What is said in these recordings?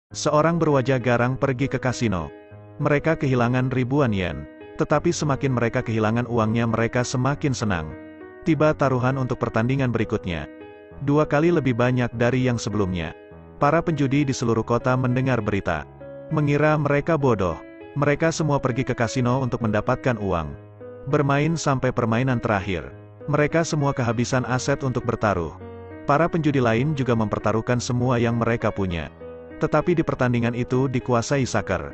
Seorang berwajah garang pergi ke kasino. Mereka kehilangan ribuan yen. Tetapi semakin mereka kehilangan uangnya mereka semakin senang. Tiba taruhan untuk pertandingan berikutnya. 2 kali lebih banyak dari yang sebelumnya. Para penjudi di seluruh kota mendengar berita. Mengira mereka bodoh. Mereka semua pergi ke kasino untuk mendapatkan uang. Bermain sampai permainan terakhir. Mereka semua kehabisan aset untuk bertaruh. Para penjudi lain juga mempertaruhkan semua yang mereka punya. Tetapi di pertandingan itu dikuasai Saker.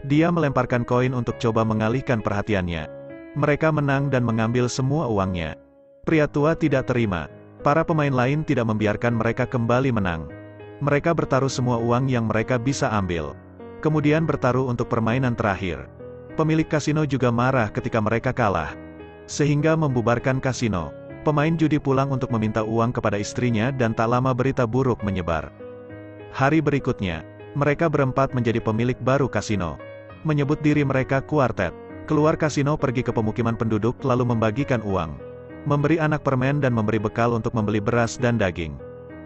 Dia melemparkan koin untuk coba mengalihkan perhatiannya. Mereka menang dan mengambil semua uangnya. Pria tua tidak terima. Para pemain lain tidak membiarkan mereka kembali menang. Mereka bertaruh semua uang yang mereka bisa ambil. Kemudian bertaruh untuk permainan terakhir. Pemilik kasino juga marah ketika mereka kalah. Sehingga membubarkan kasino. Pemain judi pulang untuk meminta uang kepada istrinya dan tak lama berita buruk menyebar. Hari berikutnya, mereka berempat menjadi pemilik baru kasino. Menyebut diri mereka kuartet. Keluar kasino pergi ke pemukiman penduduk lalu membagikan uang. Memberi anak permen dan memberi bekal untuk membeli beras dan daging.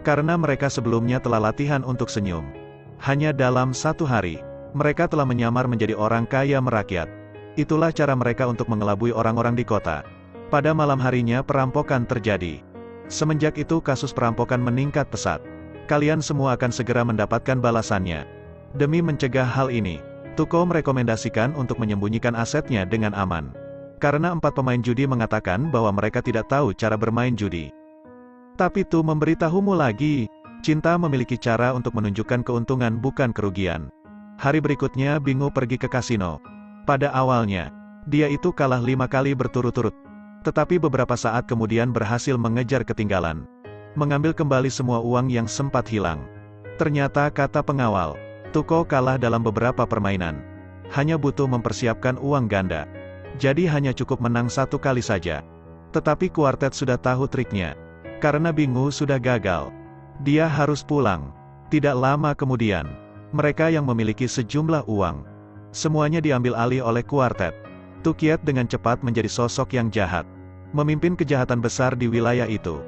Karena mereka sebelumnya telah latihan untuk senyum. Hanya dalam 1 hari, mereka telah menyamar menjadi orang kaya merakyat. Itulah cara mereka untuk mengelabui orang-orang di kota. Pada malam harinya perampokan terjadi. Semenjak itu kasus perampokan meningkat pesat. Kalian semua akan segera mendapatkan balasannya. Demi mencegah hal ini, Tuko merekomendasikan untuk menyembunyikan asetnya dengan aman. Karena 4 pemain judi mengatakan bahwa mereka tidak tahu cara bermain judi. Tapi Tu memberitahumu lagi, cinta memiliki cara untuk menunjukkan keuntungan bukan kerugian. Hari berikutnya Bingu pergi ke kasino. Pada awalnya, dia itu kalah 5 kali berturut-turut. Tetapi beberapa saat kemudian berhasil mengejar ketinggalan. Mengambil kembali semua uang yang sempat hilang. Ternyata kata pengawal, Tuko kalah dalam beberapa permainan. Hanya butuh mempersiapkan uang ganda. Jadi hanya cukup menang 1 kali saja. Tetapi kuartet sudah tahu triknya. Karena Bingu sudah gagal. Dia harus pulang. Tidak lama kemudian, mereka yang memiliki sejumlah uang. Semuanya diambil alih oleh kuartet. Tukiet dengan cepat menjadi sosok yang jahat. Memimpin kejahatan besar di wilayah itu.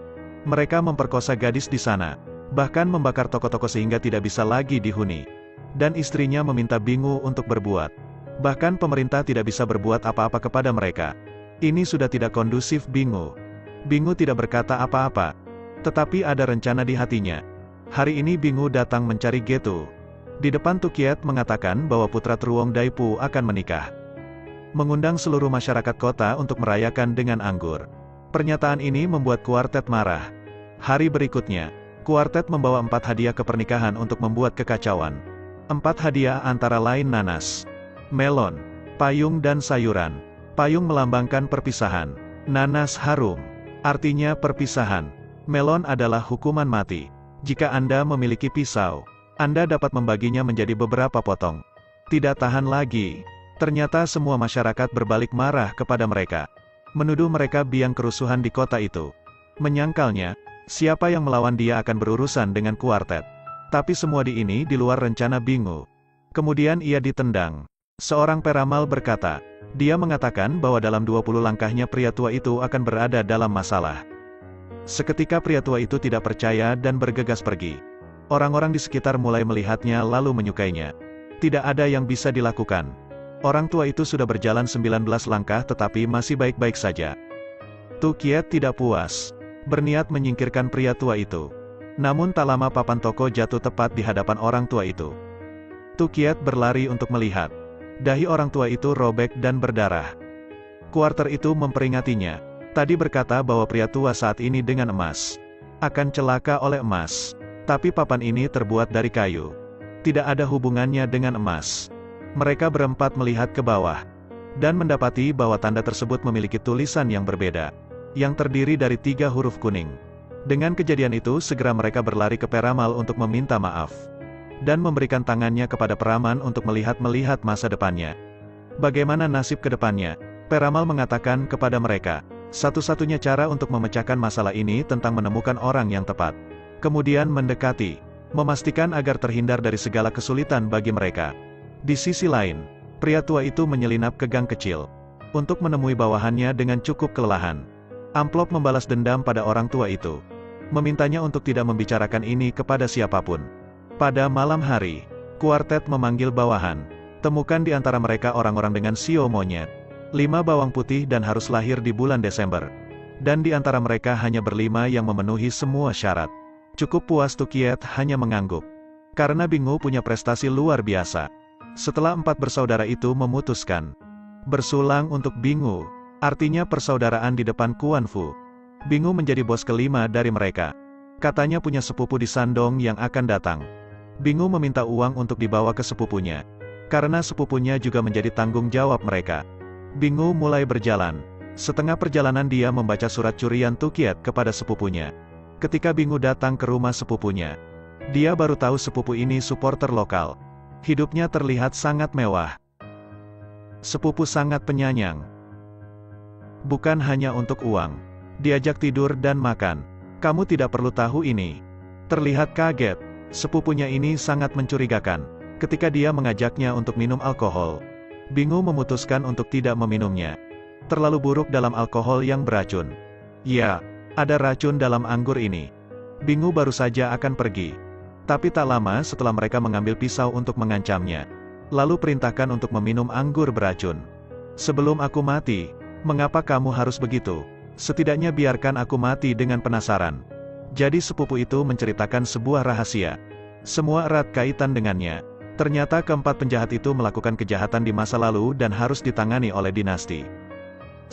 Mereka memperkosa gadis di sana. Bahkan membakar toko-toko sehingga tidak bisa lagi dihuni. Dan istrinya meminta Bingu untuk berbuat. Bahkan pemerintah tidak bisa berbuat apa-apa kepada mereka. Ini sudah tidak kondusif Bingu. Bingu tidak berkata apa-apa. Tetapi ada rencana di hatinya. Hari ini Bingu datang mencari Getu. Di depan Tukiet mengatakan bahwa putra Truong Daipu akan menikah. Mengundang seluruh masyarakat kota untuk merayakan dengan anggur. Pernyataan ini membuat kuartet marah. Hari berikutnya, kuartet membawa 4 hadiah ke pernikahan untuk membuat kekacauan. 4 hadiah antara lain nanas, melon, payung dan sayuran. Payung melambangkan perpisahan. Nanas harum, artinya perpisahan. Melon adalah hukuman mati. Jika Anda memiliki pisau, Anda dapat membaginya menjadi beberapa potong. Tidak tahan lagi. Ternyata semua masyarakat berbalik marah kepada mereka. Menuduh mereka biang kerusuhan di kota itu. Menyangkalnya, siapa yang melawan dia akan berurusan dengan kuartet. Tapi semua ini di luar rencana Bingu. Kemudian ia ditendang. Seorang peramal berkata, dia mengatakan bahwa dalam 20 langkahnya pria tua itu akan berada dalam masalah. Seketika pria tua itu tidak percaya dan bergegas pergi. Orang-orang di sekitar mulai melihatnya lalu menyukainya. Tidak ada yang bisa dilakukan. Orang tua itu sudah berjalan 19 langkah tetapi masih baik-baik saja. Tukiet tidak puas. Berniat menyingkirkan pria tua itu. Namun tak lama papan toko jatuh tepat di hadapan orang tua itu. Tukiet berlari untuk melihat. Dahi orang tua itu robek dan berdarah. Kuarter itu memperingatinya. Tadi berkata bahwa pria tua saat ini dengan emas akan celaka oleh emas. Tapi papan ini terbuat dari kayu. Tidak ada hubungannya dengan emas. Mereka berempat melihat ke bawah. Dan mendapati bahwa tanda tersebut memiliki tulisan yang berbeda. Yang terdiri dari 3 huruf kuning. Dengan kejadian itu segera mereka berlari ke peramal untuk meminta maaf. Dan memberikan tangannya kepada peramal untuk melihat masa depannya. Bagaimana nasib ke depannya? Peramal mengatakan kepada mereka. Satu-satunya cara untuk memecahkan masalah ini tentang menemukan orang yang tepat. Kemudian mendekati. Memastikan agar terhindar dari segala kesulitan bagi mereka. Di sisi lain, pria tua itu menyelinap ke gang kecil. Untuk menemui bawahannya dengan cukup kelelahan. Amplop membalas dendam pada orang tua itu. Memintanya untuk tidak membicarakan ini kepada siapapun. Pada malam hari, Kuartet memanggil bawahan. Temukan di antara mereka orang-orang dengan sio monyet. 5 bawang putih dan harus lahir di bulan Desember. Dan di antara mereka hanya berlima yang memenuhi semua syarat. Cukup puas Tukiet hanya mengangguk. Karena Bingu punya prestasi luar biasa. Setelah 4 bersaudara itu memutuskan bersulang untuk Bingu, artinya persaudaraan di depan Kuan Fu. Bingu menjadi bos kelima dari mereka. Katanya punya sepupu di Shandong yang akan datang. Bingu meminta uang untuk dibawa ke sepupunya. Karena sepupunya juga menjadi tanggung jawab mereka. Bingu mulai berjalan. Setengah perjalanan dia membaca surat curian Tukiet kepada sepupunya. Ketika Bingu datang ke rumah sepupunya, dia baru tahu sepupu ini supporter lokal. Hidupnya terlihat sangat mewah. Sepupu sangat penyayang. Bukan hanya untuk uang. Diajak tidur dan makan. Kamu tidak perlu tahu ini. Terlihat kaget. Sepupunya ini sangat mencurigakan. Ketika dia mengajaknya untuk minum alkohol, Bingu memutuskan untuk tidak meminumnya. Terlalu buruk dalam alkohol yang beracun. Ya, ada racun dalam anggur ini. Bingu baru saja akan pergi. Tapi tak lama setelah mereka mengambil pisau untuk mengancamnya. Lalu perintahkan untuk meminum anggur beracun. Sebelum aku mati, mengapa kamu harus begitu? Setidaknya biarkan aku mati dengan penasaran. Jadi sepupu itu menceritakan sebuah rahasia. Semua erat kaitan dengannya. Ternyata keempat penjahat itu melakukan kejahatan di masa lalu dan harus ditangani oleh dinasti.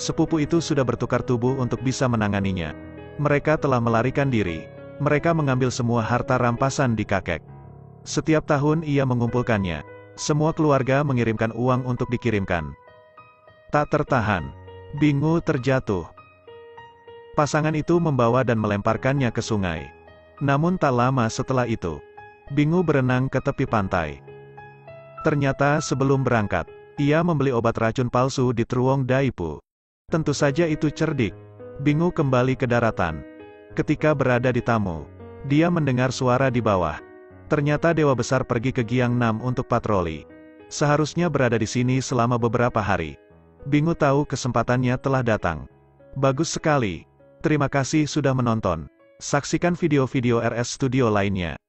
Sepupu itu sudah bertukar tubuh untuk bisa menanganinya. Mereka telah melarikan diri. Mereka mengambil semua harta rampasan di kakek. Setiap tahun ia mengumpulkannya. Semua keluarga mengirimkan uang untuk dikirimkan. Tak tertahan, Bingu terjatuh. Pasangan itu membawa dan melemparkannya ke sungai. Namun tak lama setelah itu, Bingu berenang ke tepi pantai. Ternyata sebelum berangkat, ia membeli obat racun palsu di Truong Daipu. Tentu saja itu cerdik. Bingu kembali ke daratan. Ketika berada di tamu, dia mendengar suara di bawah. Ternyata Dewa Besar pergi ke Giangnam untuk patroli. Seharusnya berada di sini selama beberapa hari. Bingu tahu kesempatannya telah datang. Bagus sekali. Terima kasih sudah menonton. Saksikan video-video RS Studio lainnya.